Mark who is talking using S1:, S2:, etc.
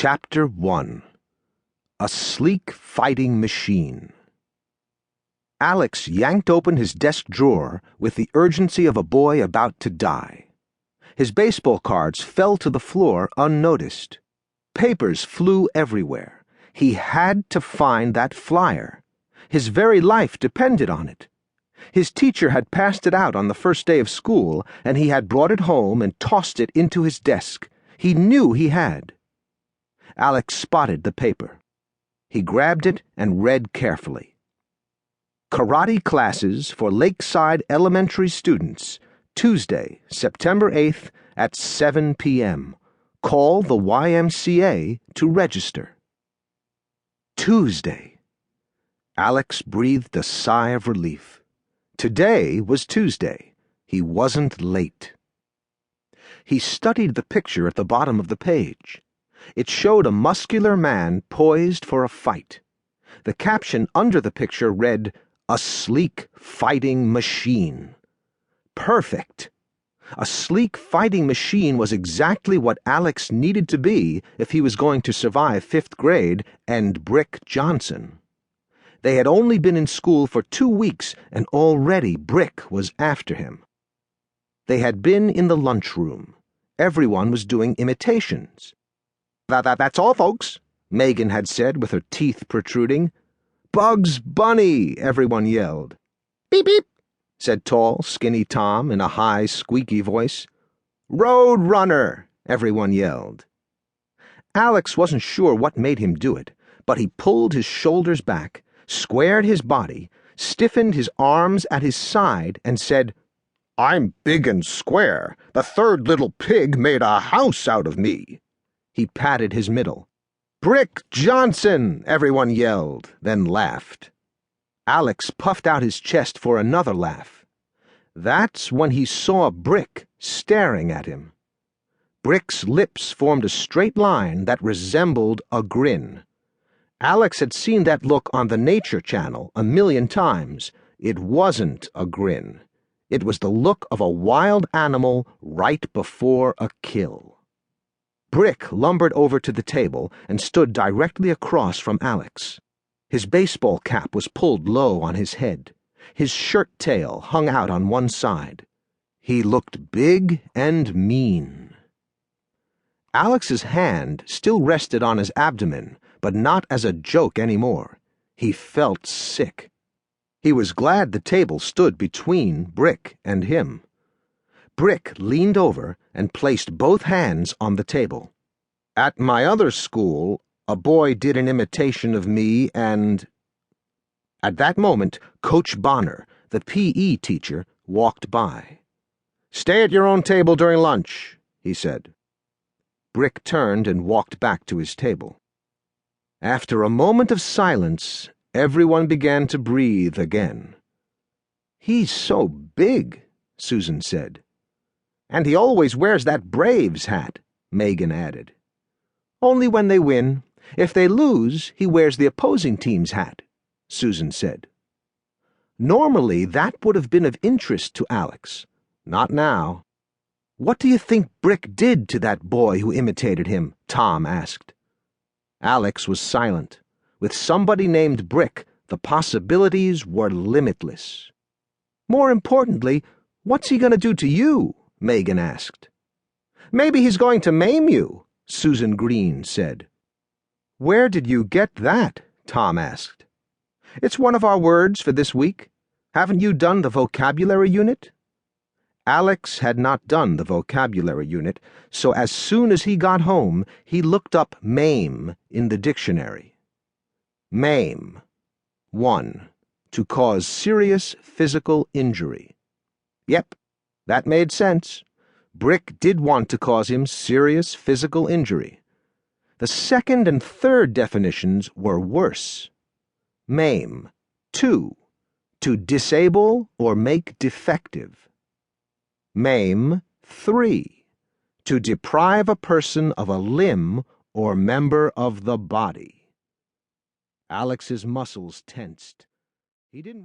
S1: Chapter 1 A Sleek Fighting Machine. Alex yanked open his desk drawer with the urgency of a boy about to die. His baseball cards fell to the floor unnoticed. Papers flew everywhere. He had to find that flyer. His very life depended on it. His teacher had passed it out on the first day of school, and he had brought it home and tossed it into his desk. He knew he had. Alex spotted the paper. He grabbed it and read carefully. Karate classes for Lakeside Elementary students, Tuesday, September 8th at 7 p.m. Call the YMCA to register. Tuesday. Alex breathed a sigh of relief. Today was Tuesday. He wasn't late. He studied the picture at the bottom of the page. It showed a muscular man poised for a fight. The caption under the picture read, "A sleek fighting machine." Perfect. A sleek fighting machine was exactly what Alex needed to be if he was going to survive 5th grade and Brick Johnson. They had only been in school for 2 weeks, and already Brick was after him. They had been in the lunchroom. Everyone was doing imitations. That's all, folks," Megan had said with her teeth protruding. "Bugs Bunny," everyone yelled. "Beep, beep," said tall, skinny Tom in a high, squeaky voice. "Road Runner," everyone yelled. Alex wasn't sure what made him do it, but he pulled his shoulders back, squared his body, stiffened his arms at his side, and said, "I'm big and square. The third little pig made a house out of me." He patted his middle. "Brick Johnson," everyone yelled, then laughed. Alex puffed out his chest for another laugh. That's when he saw Brick staring at him. Brick's lips formed a straight line that resembled a grin. Alex had seen that look on the Nature Channel 1,000,000 times. It wasn't a grin. It was the look of a wild animal right before a kill. Brick lumbered over to the table and stood directly across from Alex. His baseball cap was pulled low on his head. His shirt tail hung out on one side. He looked big and mean. Alex's hand still rested on his abdomen, but not as a joke anymore. He felt sick. He was glad the table stood between Brick and him. Brick leaned over and placed both hands on the table. "At my other school, a boy did an imitation of me and—" At that moment, Coach Bonner, the PE teacher, walked by. "Stay at your own table during lunch," he said. Brick turned and walked back to his table. After a moment of silence, everyone began to breathe again. "He's so big," Susan said. "And he always wears that Braves hat," Megan added. "Only when they win. If they lose, he wears the opposing team's hat," Susan said. Normally, that would have been of interest to Alex. Not now. "What do you think Brick did to that boy who imitated him?" Tom asked. Alex was silent. With somebody named Brick, the possibilities were limitless. "More importantly, what's he going to do to you?" Megan asked. "Maybe he's going to maim you," Susan Green said. "Where did you get that?" Tom asked. "It's one of our words for this week. Haven't you done the vocabulary unit?" Alex had not done the vocabulary unit, so as soon as he got home, he looked up maim in the dictionary. Maim. 1. To cause serious physical injury. Yep, that made sense. Brick did want to cause him serious physical injury. The second and third definitions were worse. Maim. 2. To disable or make defective. Maim. 3. To deprive a person of a limb or member of the body. Alex's muscles tensed. He didn't